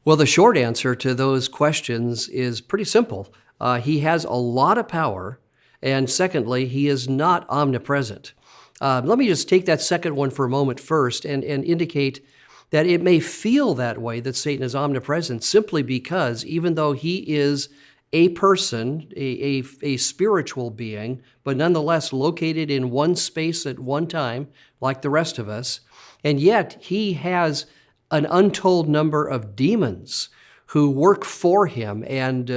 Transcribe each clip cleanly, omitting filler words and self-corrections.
Well, the short answer to those questions is pretty simple. He has a lot of power, and secondly, he is not omnipresent. Let me just take that second one for a moment first and indicate that it may feel that way, that Satan is omnipresent, simply because even though he is a person, a spiritual being, but nonetheless located in one space at one time, like the rest of us, and yet he has an untold number of demons who work for him and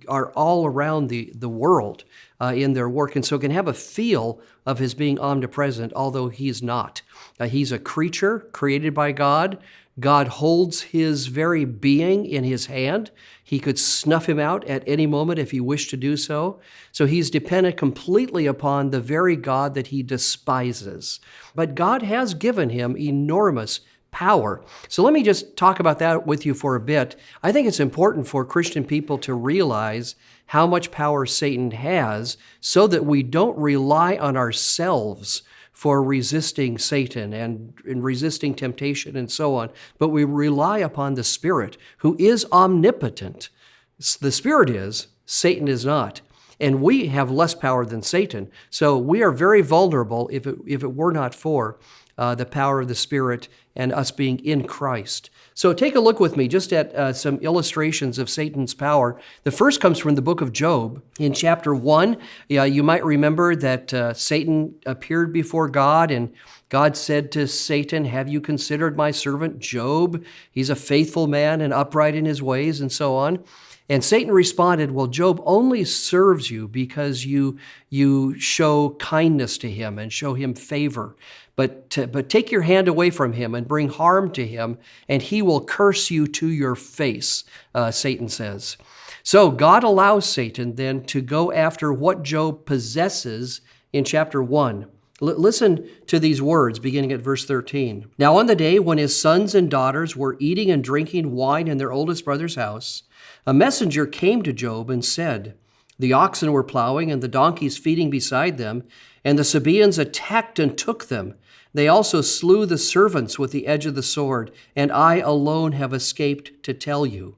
are all around the world in their work, and so can have a feel of his being omnipresent, although he's not. He's a creature created by God. God holds his very being in his hand. He could snuff him out at any moment if he wished to do so. So he's dependent completely upon the very God that he despises. But God has given him enormous power. So let me just talk about that with you for a bit. I think it's important for Christian people to realize how much power Satan has so that we don't rely on ourselves for resisting Satan and resisting temptation and so on, but we rely upon the Spirit, who is omnipotent. The Spirit is, Satan is not. And we have less power than Satan. So we are very vulnerable if it were not for the power of the Spirit and us being in Christ. So take a look with me just at some illustrations of Satan's power. The first comes from the book of Job. In chapter 1, you might remember that Satan appeared before God, and God said to Satan, "Have you considered my servant Job? He's a faithful man and upright in his ways," and so on. And Satan responded, "Well, Job only serves you because you show kindness to him and show him favor. But take your hand away from him and bring harm to him, and he will curse you to your face," Satan says. So God allows Satan then to go after what Job possesses in chapter 1. Listen to these words beginning at verse 13. "Now on the day when his sons and daughters were eating and drinking wine in their oldest brother's house, a messenger came to Job and said, 'The oxen were plowing and the donkeys feeding beside them, and the Sabaeans attacked and took them. They also slew the servants with the edge of the sword, and I alone have escaped to tell you.'"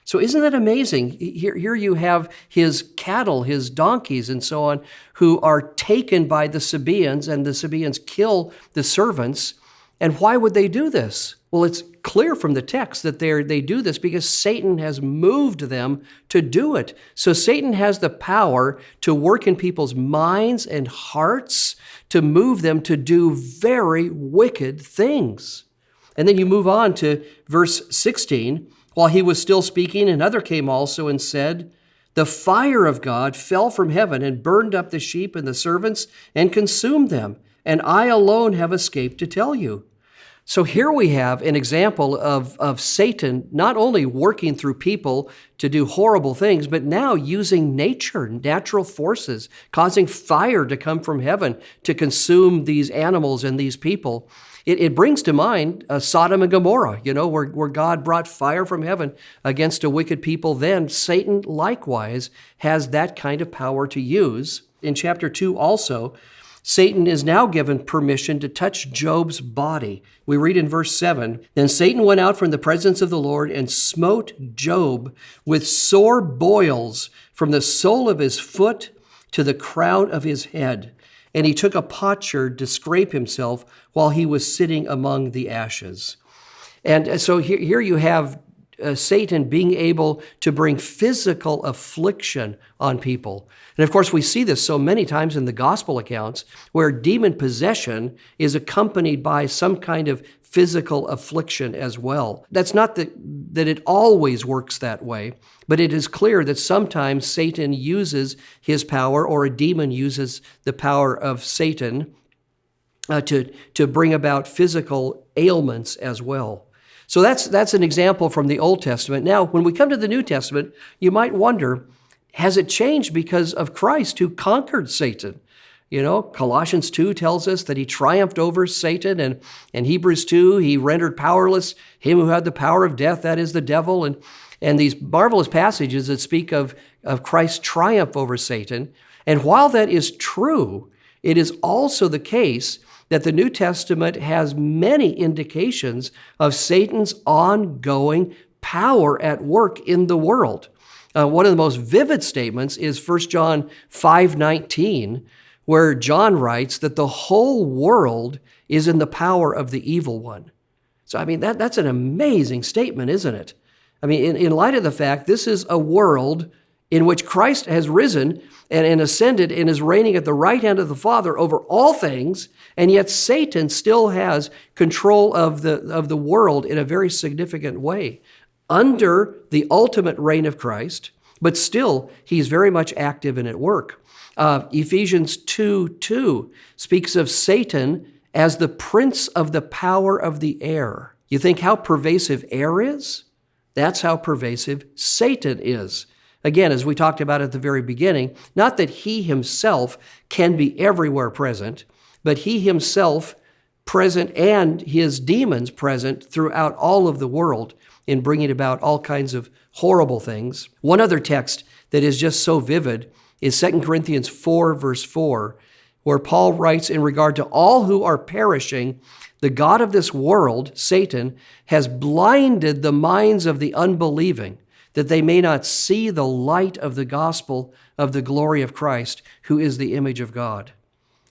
So isn't that amazing? Here you have his cattle, his donkeys, and so on, who are taken by the Sabaeans, and the Sabaeans kill the servants. And why would they do this? Well, it's clear from the text that they do this because Satan has moved them to do it. So Satan has the power to work in people's minds and hearts to move them to do very wicked things. And then you move on to verse 16. "While he was still speaking, another came also and said, 'The fire of God fell from heaven and burned up the sheep and the servants and consumed them, and I alone have escaped to tell you.'" So here we have an example of Satan not only working through people to do horrible things, but now using nature, natural forces, causing fire to come from heaven to consume these animals and these people. It brings to mind Sodom and Gomorrah, where God brought fire from heaven against a wicked people. Then Satan likewise has that kind of power to use. In chapter 2 also, Satan is now given permission to touch Job's body. We read in verse 7, "Then Satan went out from the presence of the Lord and smote Job with sore boils from the sole of his foot to the crown of his head. And he took a potsherd to scrape himself while he was sitting among the ashes." And so here you have Satan being able to bring physical affliction on people. And of course, we see this so many times in the gospel accounts where demon possession is accompanied by some kind of physical affliction as well. That's not that it always works that way, but it is clear that sometimes Satan uses his power, or a demon uses the power of Satan to bring about physical ailments as well. So that's an example from the Old Testament. Now, when we come to the New Testament, you might wonder, has it changed because of Christ who conquered Satan? Colossians 2 tells us that he triumphed over Satan, and Hebrews 2, he rendered powerless him who had the power of death, that is the devil, and these marvelous passages that speak of Christ's triumph over Satan. And while that is true, it is also the case that the New Testament has many indications of Satan's ongoing power at work in the world. One of the most vivid statements is 1 John 5:19, where John writes that the whole world is in the power of the evil one. So, I mean, that's an amazing statement, isn't it? I mean, in light of the fact this is a world in which Christ has risen and ascended and is reigning at the right hand of the Father over all things, and yet Satan still has control of the world in a very significant way under the ultimate reign of Christ, but still he's very much active and at work. Ephesians 2:2 speaks of Satan as the prince of the power of the air. You think how pervasive air is? That's how pervasive Satan is. Again, as we talked about at the very beginning, not that he himself can be everywhere present, but he himself present and his demons present throughout all of the world in bringing about all kinds of horrible things. One other text that is just so vivid is 2 Corinthians 4, verse 4, where Paul writes in regard to all who are perishing, the god of this world, Satan, has blinded the minds of the unbelieving, that they may not see the light of the gospel of the glory of Christ, who is the image of God.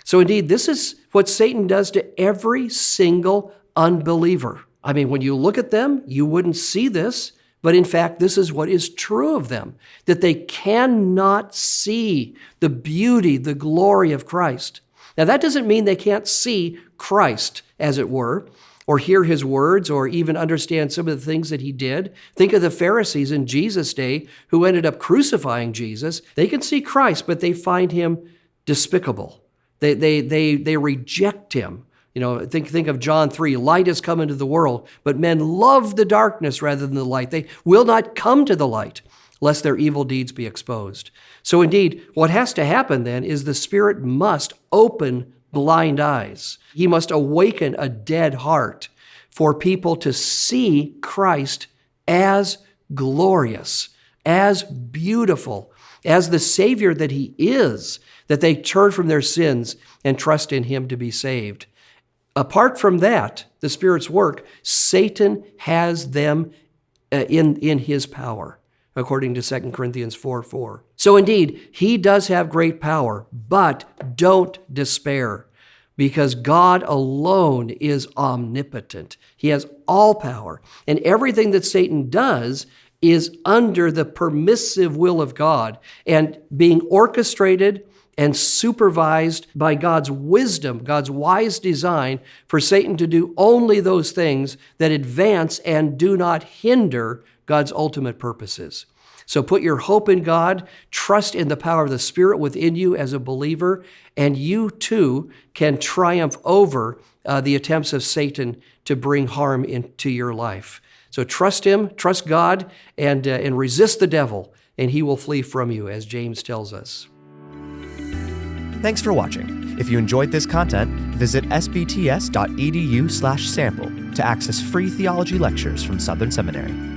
So indeed, this is what Satan does to every single unbeliever. I mean, when you look at them, you wouldn't see this, but in fact, this is what is true of them, that they cannot see the beauty, the glory of Christ. Now, that doesn't mean they can't see Christ, as it were, or hear his words, or even understand some of the things that he did. Think of the Pharisees in Jesus' day who ended up crucifying Jesus. They can see Christ, but they find him despicable. They reject him. You know, think of John 3, light has come into the world, but men love the darkness rather than the light. They will not come to the light, lest their evil deeds be exposed. So indeed, what has to happen then is the Spirit must open blind eyes. He must awaken a dead heart for people to see Christ as glorious, as beautiful, as the Savior that he is, that they turn from their sins and trust in him to be saved. Apart from that, the Spirit's work, Satan has them in his power, according to 2 Corinthians 4:4. So indeed, he does have great power, but don't despair, because God alone is omnipotent. He has all power, and everything that Satan does is under the permissive will of God and being orchestrated and supervised by God's wisdom, God's wise design for Satan to do only those things that advance and do not hinder God's ultimate purposes. So put your hope in God, trust in the power of the Spirit within you as a believer, and you too can triumph over the attempts of Satan to bring harm into your life. So trust him, trust God, and resist the devil, and he will flee from you, as James tells us. Thanks for watching. If you enjoyed this content, visit sbts.edu/sample to access free theology lectures from Southern Seminary.